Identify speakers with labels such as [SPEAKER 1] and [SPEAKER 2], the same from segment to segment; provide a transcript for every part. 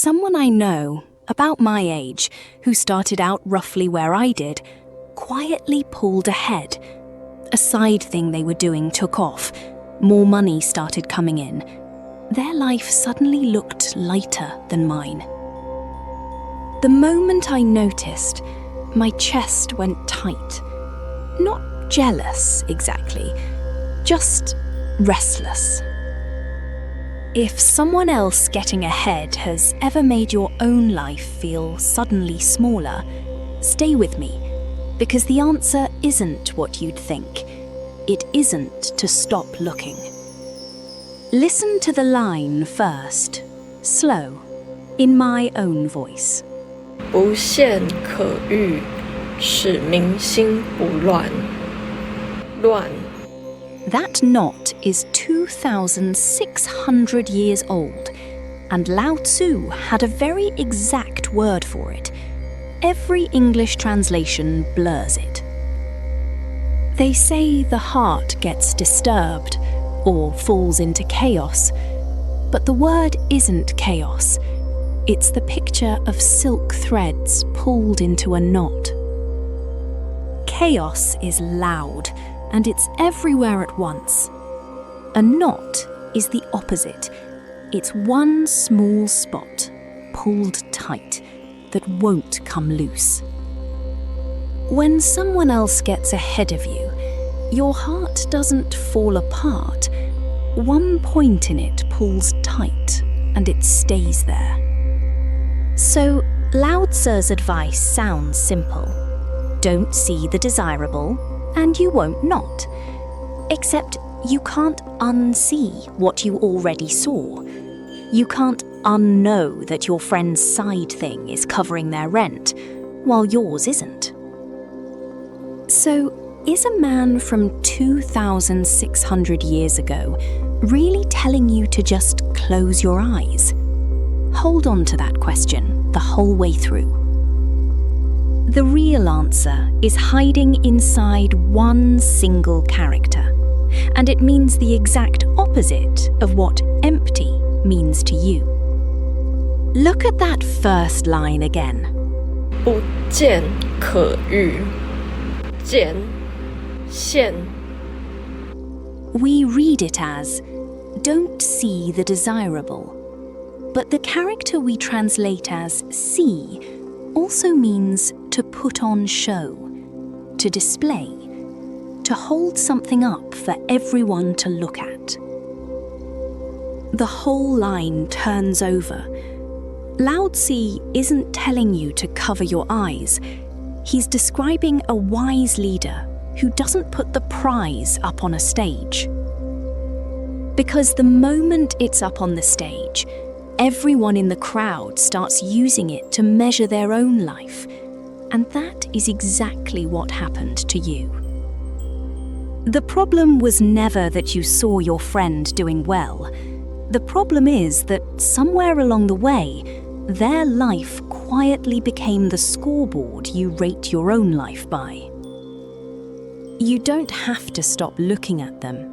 [SPEAKER 1] Someone I know, about my age, who started out roughly where I did, quietly pulled ahead. A side thing they were doing took off. More money started coming in. Their life suddenly looked lighter than mine. The moment I noticed, my chest went tight. Not jealous, exactly, just restless. If someone else getting ahead has ever made your own life feel suddenly smaller, stay with me, because the answer isn't what you'd think. It isn't to stop looking. Listen to the line first, slow, in my own voice.
[SPEAKER 2] 不见可欲，使民心不乱。乱
[SPEAKER 1] That knot is 2,600 years old, and Lao Tzu had a very exact word for it. Every English translation blurs it. They say the heart gets disturbed or falls into chaos, but the word isn't chaos. It's the picture of silk threads pulled into a knot. Chaos is loud, and it's everywhere at once. A knot is the opposite. It's one small spot, pulled tight, that won't come loose. When someone else gets ahead of you, your heart doesn't fall apart. One point in it pulls tight, and it stays there. So, Lao Tzu's advice sounds simple. Don't see the desirable, and you won't not. Except you can't unsee what you already saw. You can't unknow that your friend's side thing is covering their rent, while yours isn't. So, is a man from 2,600 years ago really telling you to just close your eyes? Hold on to that question the whole way through. The real answer is hiding inside one single character, and it means the exact opposite of what empty means to you. Look at that first line again.
[SPEAKER 2] 不见可欲，见现
[SPEAKER 1] We read it as, don't see the desirable. But the character we translate as see also means to put on show, to display, to hold something up for everyone to look at. The whole line turns over. Lao Tzu isn't telling you to cover your eyes. He's describing a wise leader who doesn't put the prize up on a stage. Because the moment it's up on the stage, everyone in the crowd starts using it to measure their own life. And that is exactly what happened to you. The problem was never that you saw your friend doing well. The problem is that somewhere along the way, their life quietly became the scoreboard you rate your own life by. You don't have to stop looking at them.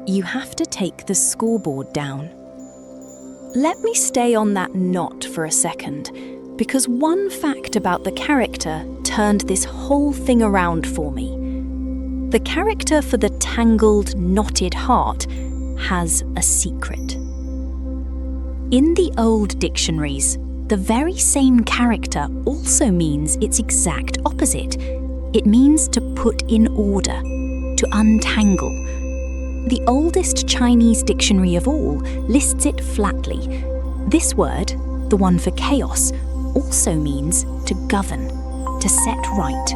[SPEAKER 1] You have to take the scoreboard down. Let me stay on that knot for a second, because one fact about the character turned this whole thing around for me. The character for the tangled, knotted heart has a secret. In the old dictionaries, the very same character also means its exact opposite. It means to put in order, to untangle. The oldest Chinese dictionary of all lists it flatly. This word, the one for chaos, also means to govern, to set right.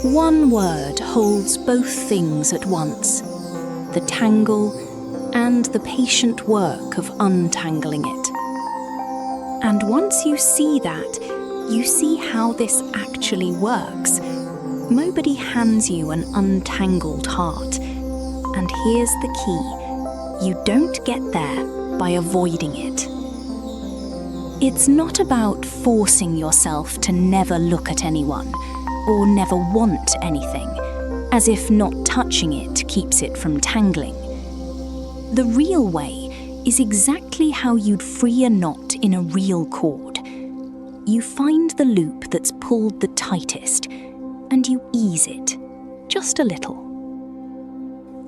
[SPEAKER 1] One word holds both things at once, the tangle and the patient work of untangling it. And once you see that, you see how this actually works. Nobody hands you an untangled heart. And here's the key. You don't get there by avoiding it. It's not about forcing yourself to never look at anyone or never want anything, as if not touching it keeps it from tangling. The real way is exactly how you'd free a knot in a real chord. You find the loop that's pulled the tightest, and you ease it, just a little.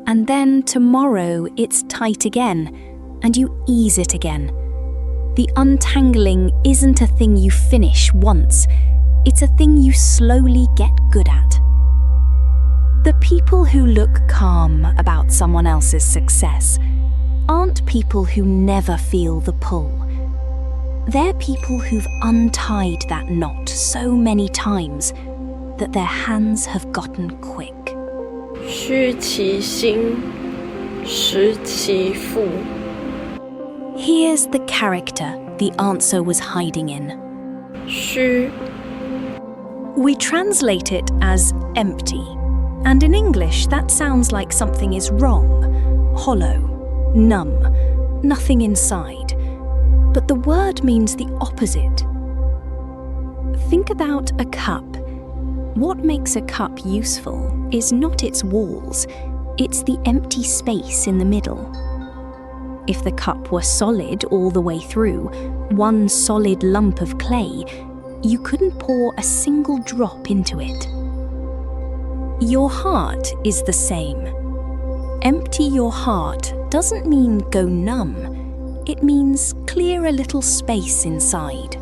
[SPEAKER 1] And then tomorrow it's tight again, and you ease it again. The untangling isn't a thing you finish once, it's a thing you slowly get good at. The people who look calm about someone else's success aren't people who never feel the pull. They're people who've untied that knot so many times that their hands have gotten quick.
[SPEAKER 2] 虚其心，实其腹.
[SPEAKER 1] Here's the character the answer was hiding in.
[SPEAKER 2] 虚
[SPEAKER 1] We translate it as empty, and in English that sounds like something is wrong, hollow, numb, nothing inside. But the word means the opposite. Think about a cup. What makes a cup useful is not its walls, it's the empty space in the middle. If the cup were solid all the way through, one solid lump of clay, you couldn't pour a single drop into it. Your heart is the same. Empty your heart doesn't mean go numb. It means clear a little space inside.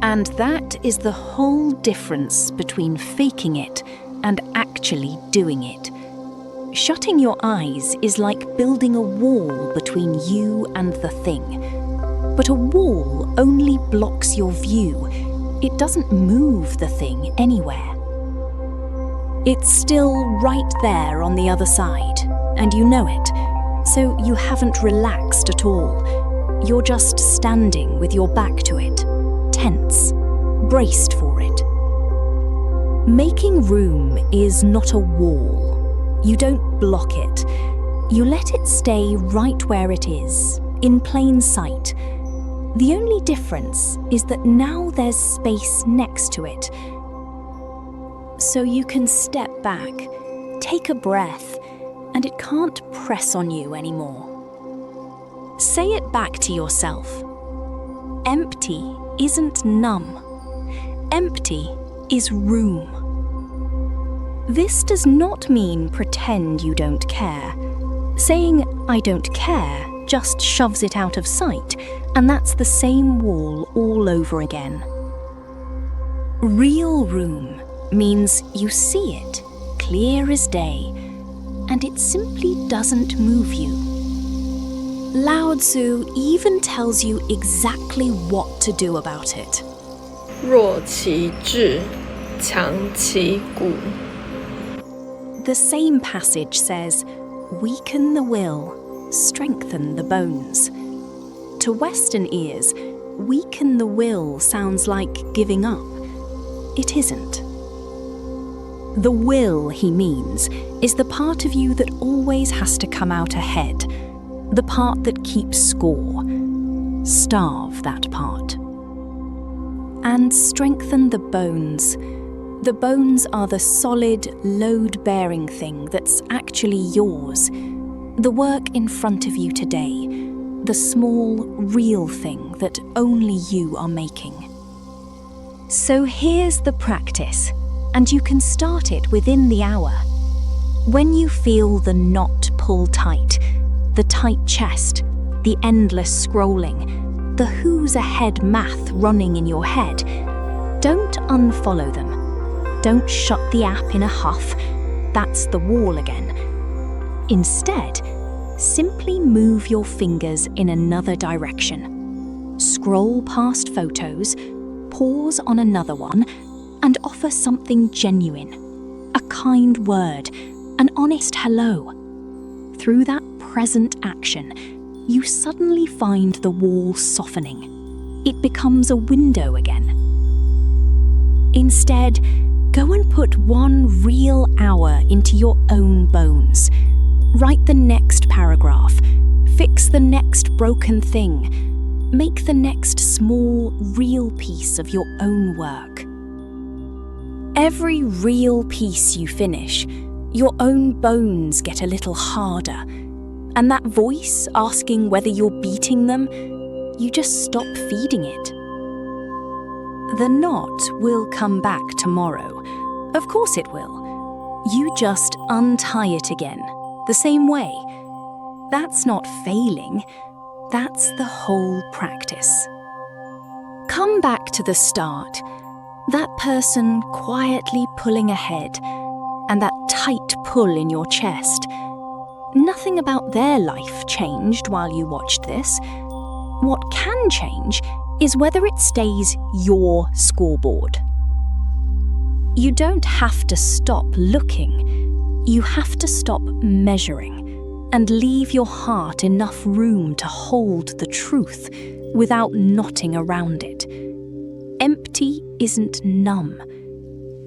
[SPEAKER 1] And that is the whole difference between faking it and actually doing it. Shutting your eyes is like building a wall between you and the thing. But a wall only blocks your view. It doesn't move the thing anywhere. It's still right there on the other side, and you know it, so you haven't relaxed at all. You're just standing with your back to it, tense, braced for it. Making room is not a wall. You don't block it. You let it stay right where it is, in plain sight. The only difference is that now there's space next to it. So you can step back, take a breath, and it can't press on you anymore. Say it back to yourself. Empty isn't numb. Empty is room. This does not mean pretend you don't care. Saying I don't care just shoves it out of sight, and that's the same wall all over again. Real room means you see it, clear as day, and it simply doesn't move you. Lao Tzu even tells you exactly what to do about it.
[SPEAKER 2] 弱其志，强其骨.
[SPEAKER 1] The same passage says, weaken the will, strengthen the bones. To Western ears, weaken the will sounds like giving up. It isn't. The will, he means, is the part of you that always has to come out ahead, the part that keeps score. Starve that part. And strengthen the bones. The bones are the solid, load-bearing thing that's actually yours. The work in front of you today. The small, real thing that only you are making. So here's the practice, and you can start it within the hour. When you feel the knot pull tight, the tight chest, the endless scrolling, the who's ahead math running in your head, don't unfollow them. Don't shut the app in a huff. That's the wall again. Instead, simply move your fingers in another direction. Scroll past photos, pause on another one, and offer something genuine. A kind word, an honest hello. Through that present action, you suddenly find the wall softening. It becomes a window again. Instead, go and put one real hour into your own bones. Write the next paragraph. Fix the next broken thing. Make the next small, real piece of your own work. Every real piece you finish, your own bones get a little harder. And that voice asking whether you're beating them, you just stop feeding it. The knot will come back tomorrow. Of course it will. You just untie it again, the same way. That's not failing. That's the whole practice. Come back to the start. That person quietly pulling ahead, and that tight pull in your chest. Nothing about their life changed while you watched this. What can change is whether it stays your scoreboard. You don't have to stop looking. You have to stop measuring and leave your heart enough room to hold the truth without knotting around it. Empty isn't numb.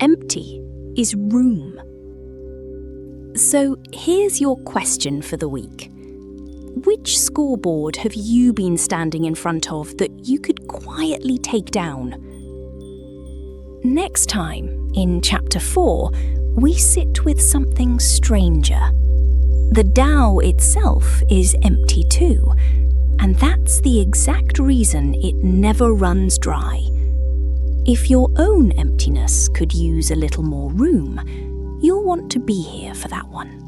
[SPEAKER 1] Empty is room. So here's your question for the week. Which scoreboard have you been standing in front of that you could quietly take down? Next time, in Chapter 4, we sit with something stranger. The Tao itself is empty too, and that's the exact reason it never runs dry. If your own emptiness could use a little more room, you'll want to be here for that one.